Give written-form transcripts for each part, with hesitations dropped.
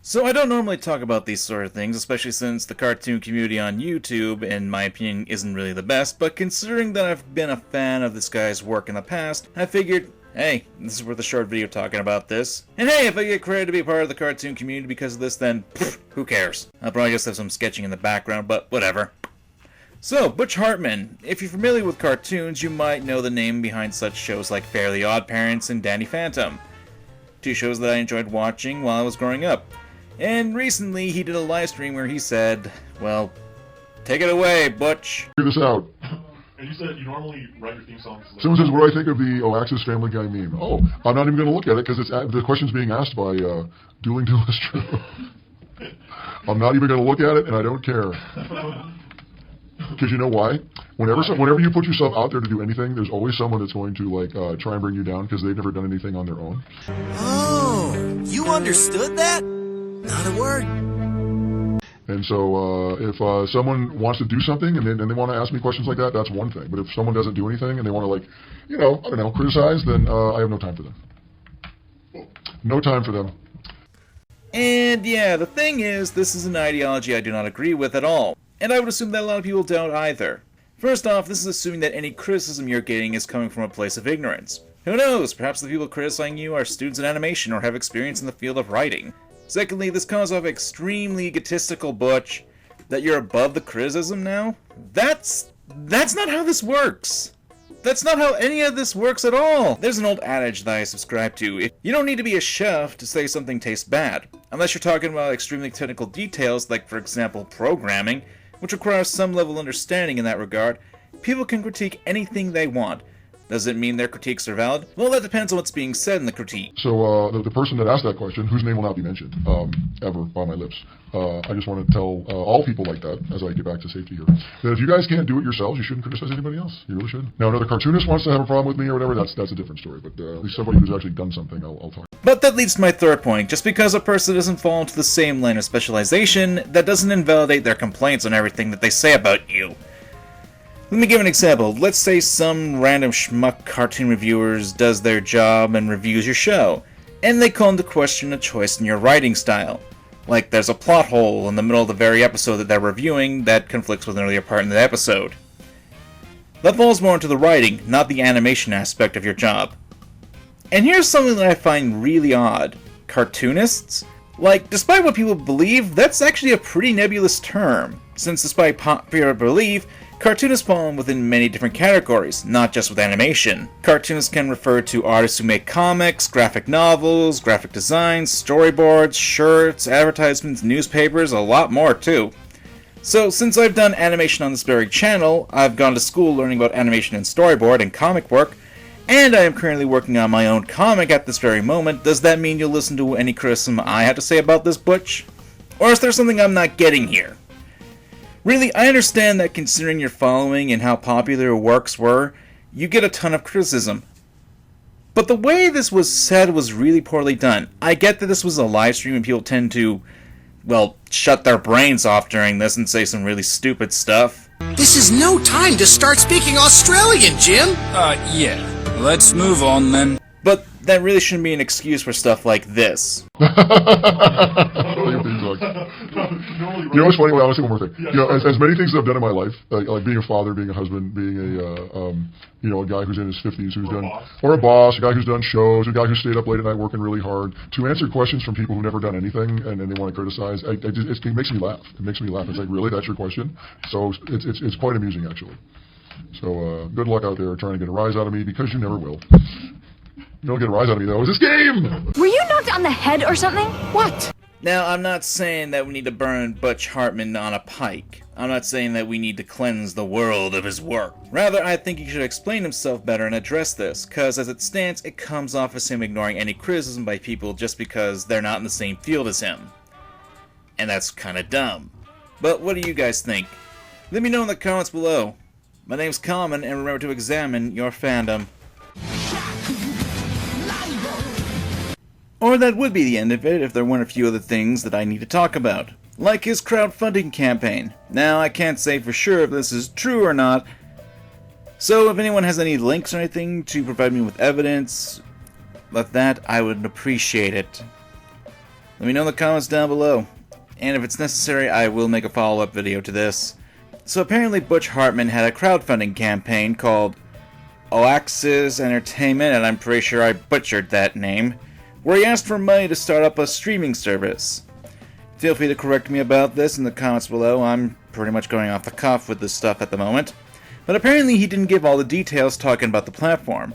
So I don't normally talk about these sort of things, especially since the cartoon community on YouTube, in my opinion, isn't really the best, but considering that I've been a fan of this guy's work in the past, I figured, hey, this is worth a short video talking about this. And hey, if I get credit to be a part of the cartoon community because of this, then who cares? I'll probably just have some sketching in the background, but whatever. So, Butch Hartman. If you're familiar with cartoons, you might know the name behind such shows like Fairly Odd Parents and Danny Phantom. Two shows that I enjoyed watching while I was growing up. And recently, he did a live stream where he said, well, take it away, Butch. Figure this out. And you said you normally write your theme songs. Someone says, what do I think of the Axis Family Guy meme? Oh, I'm not even going to look at it because the question's being asked by Dueling Duelist True. I'm not even going to look at it, and I don't care. Because you know why? Whenever you put yourself out there to do anything, there's always someone that's going to try and bring you down because they've never done anything on their own. Oh, you understood that? Not a word. And so if someone wants to do something and they want to ask me questions like that, that's one thing. But if someone doesn't do anything and they want to, criticize, then I have no time for them. No time for them. And yeah, the thing is, this is an ideology I do not agree with at all. And I would assume that a lot of people don't either. First off, this is assuming that any criticism you're getting is coming from a place of ignorance. Who knows, perhaps the people criticizing you are students in animation or have experience in the field of writing. Secondly, this comes off extremely egotistical, Butch. That you're above the criticism now? That's not how this works. That's not how any of this works at all. There's an old adage that I subscribe to. You don't need to be a chef to say something tastes bad. Unless you're talking about extremely technical details, like for example programming, which requires some level of understanding in that regard. People can critique anything they want. Does it mean their critiques are valid? Well, that depends on what's being said in the critique. So the person that asked that question, whose name will not be mentioned ever by my lips, I just want to tell all people like that, as I get back to safety here, that if you guys can't do it yourselves, you shouldn't criticize anybody else. You really shouldn't. Now, another cartoonist wants to have a problem with me or whatever, that's a different story. But at least somebody who's actually done something, I'll talk. But that leads to my third point. Just because a person doesn't fall into the same line of specialization, that doesn't invalidate their complaints on everything that they say about you. Let me give an example. Let's say some random schmuck cartoon reviewers does their job and reviews your show, and they call into question a choice in your writing style. Like there's a plot hole in the middle of the very episode that they're reviewing that conflicts with an earlier part in the episode. That falls more into the writing, not the animation aspect of your job. And here's something that I find really odd. Cartoonists? Like, despite what people believe, that's actually a pretty nebulous term, since despite popular belief, cartoonists fall within many different categories, not just with animation. Cartoonists can refer to artists who make comics, graphic novels, graphic designs, storyboards, shirts, advertisements, newspapers, a lot more too. So since I've done animation on this very channel, I've gone to school learning about animation and storyboard and comic work, and I am currently working on my own comic at this very moment. Does that mean you'll listen to any criticism I have to say about this, Butch? Or is there something I'm not getting here? Really, I understand that considering your following and how popular your works were, you get a ton of criticism. But the way this was said was really poorly done. I get that this was a live stream and people tend to, well, shut their brains off during this and say some really stupid stuff. This is no time to start speaking Australian, Jim. Yeah. Let's move on then. But that really shouldn't be an excuse for stuff like this. You know what's funny? Well, I want to say one more thing. You know, as many things that I've done in my life, like being a father, being a husband, being a guy who's in his 50s, or a boss, a guy who's done shows, a guy who stayed up late at night working really hard, to answer questions from people who've never done anything and they want to criticize, it makes me laugh. It makes me laugh. It's like, really, that's your question? So it's quite amusing, actually. So good luck out there trying to get a rise out of me, because you never will. You don't get a rise out of me, though. It's this game! Were you knocked on the head or something? What? Now, I'm not saying that we need to burn Butch Hartman on a pike. I'm not saying that we need to cleanse the world of his work. Rather, I think he should explain himself better and address this, cause as it stands, it comes off as him ignoring any criticism by people just because they're not in the same field as him. And that's kinda dumb. But what do you guys think? Let me know in the comments below. My name's Kamen, and remember to examine your fandom. Or that would be the end of it if there weren't a few other things that I need to talk about. Like his crowdfunding campaign. Now, I can't say for sure if this is true or not, so if anyone has any links or anything to provide me with evidence of that, I would appreciate it. Let me know in the comments down below. And if it's necessary, I will make a follow-up video to this. So apparently Butch Hartman had a crowdfunding campaign called Oaxis Entertainment, and I'm pretty sure I butchered that name, where he asked for money to start up a streaming service. Feel free to correct me about this in the comments below. I'm pretty much going off the cuff with this stuff at the moment. But apparently he didn't give all the details talking about the platform,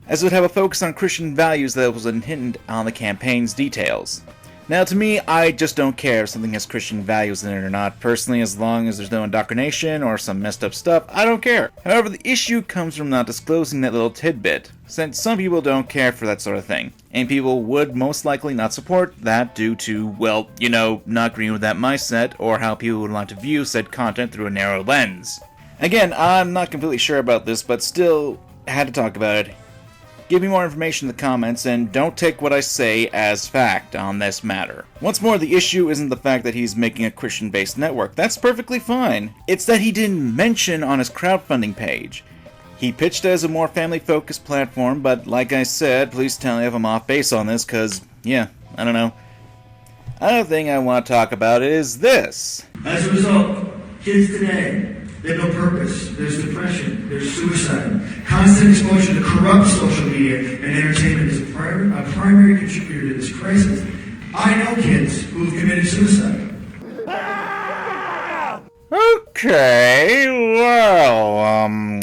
as it would have a focus on Christian values that wasn't hinted on the campaign's details. Now to me, I just don't care if something has Christian values in it or not. Personally, as long as there's no indoctrination or some messed up stuff, I don't care. However, the issue comes from not disclosing that little tidbit, since some people don't care for that sort of thing, and people would most likely not support that due to, well, you know, not agreeing with that mindset or how people would want to view said content through a narrow lens. Again, I'm not completely sure about this, but still had to talk about it. Give me more information in the comments, and don't take what I say as fact on this matter. Once more, the issue isn't the fact that he's making a Christian-based network. That's perfectly fine. It's that he didn't mention on his crowdfunding page. He pitched it as a more family-focused platform, but like I said, please tell me if I'm off base on this, cause, yeah, I don't know. Another thing I want to talk about is this. As a result, kids today, they have no purpose. There's depression. There's suicide. Constant exposure to corrupt social media and entertainment is a primary contributor to this crisis. I know kids who have committed suicide. Okay, well,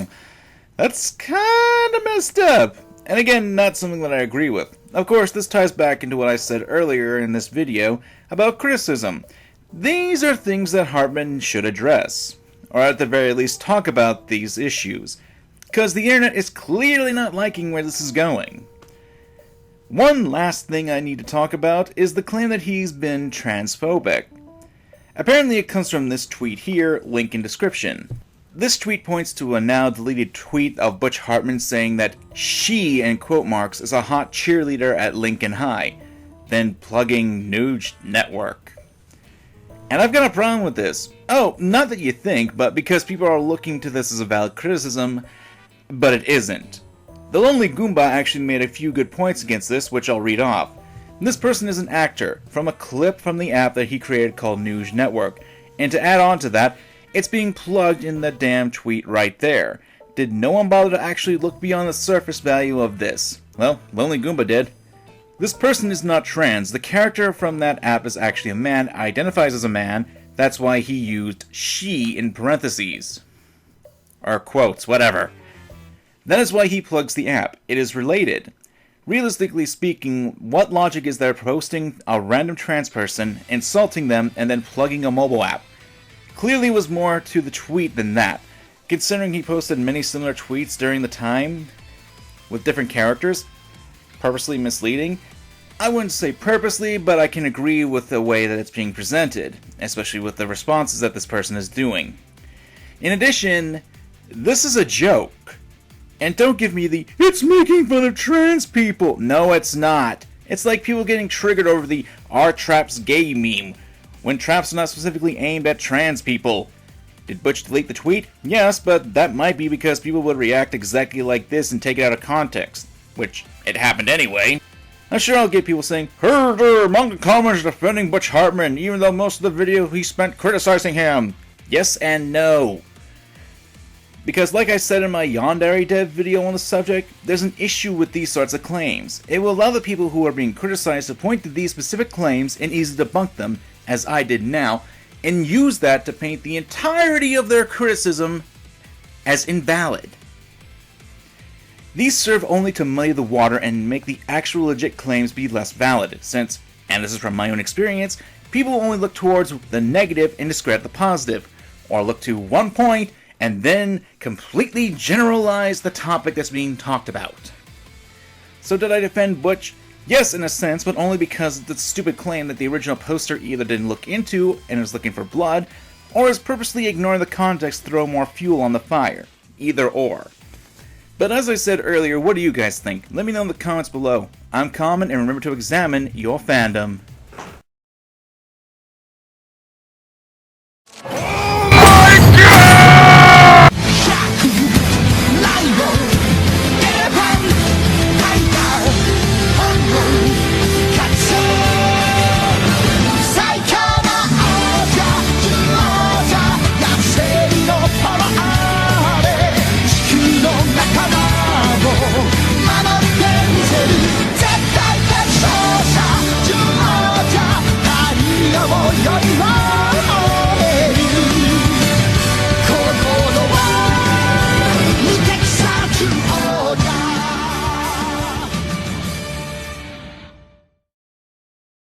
that's kind of messed up. And again, not something that I agree with. Of course, this ties back into what I said earlier in this video about criticism. These are things that Hartman should address, or at the very least talk about these issues, because the internet is clearly not liking where this is going. One last thing I need to talk about is the claim that he's been transphobic. Apparently it comes from this tweet here, link in description. This tweet points to a now deleted tweet of Butch Hartman saying that she, in quote marks, is a hot cheerleader at Lincoln High, then plugging Nuge Network. And I've got a problem with this. Oh, not that you think, but because people are looking to this as a valid criticism, but it isn't. The Lonely Goomba actually made a few good points against this, which I'll read off. This person is an actor, from a clip from the app that he created called Nuge Network, and to add on to that, it's being plugged in the damn tweet right there. Did no one bother to actually look beyond the surface value of this? Well, Lonely Goomba did. This person is not trans. The character from that app is actually a man, identifies as a man. That's why he used she in parentheses. Or quotes, whatever. That is why he plugs the app. It is related. Realistically speaking, what logic is there posting a random trans person, insulting them, and then plugging a mobile app? Clearly was more to the tweet than that, considering he posted many similar tweets during the time with different characters. Purposely misleading? I wouldn't say purposely, but I can agree with the way that it's being presented, especially with the responses that this person is doing. In addition, this is a joke. And don't give me the, it's making fun of trans people. No, it's not. It's like people getting triggered over the R-Traps gay meme, when traps are not specifically aimed at trans people. Did Butch delete the tweet? Yes, but that might be because people would react exactly like this and take it out of context. Which, it happened anyway. I'm sure I'll get people saying, "Her there, MangaKamen is defending Butch Hartman, even though most of the video he spent criticizing him." Yes and no. Because like I said in my Yandere Dev video on the subject, there's an issue with these sorts of claims. It will allow the people who are being criticized to point to these specific claims and easily debunk them, as I did now, and use that to paint the entirety of their criticism as invalid. These serve only to muddy the water and make the actual legit claims be less valid, since, and this is from my own experience, people only look towards the negative and discredit the positive, or look to one point and then completely generalize the topic that's being talked about. So did I defend Butch? Yes, in a sense, but only because of the stupid claim that the original poster either didn't look into and was looking for blood, or is purposely ignoring the context to throw more fuel on the fire. Either or. But as I said earlier, what do you guys think? Let me know in the comments below. I'm Kamen, and remember to examine your fandom.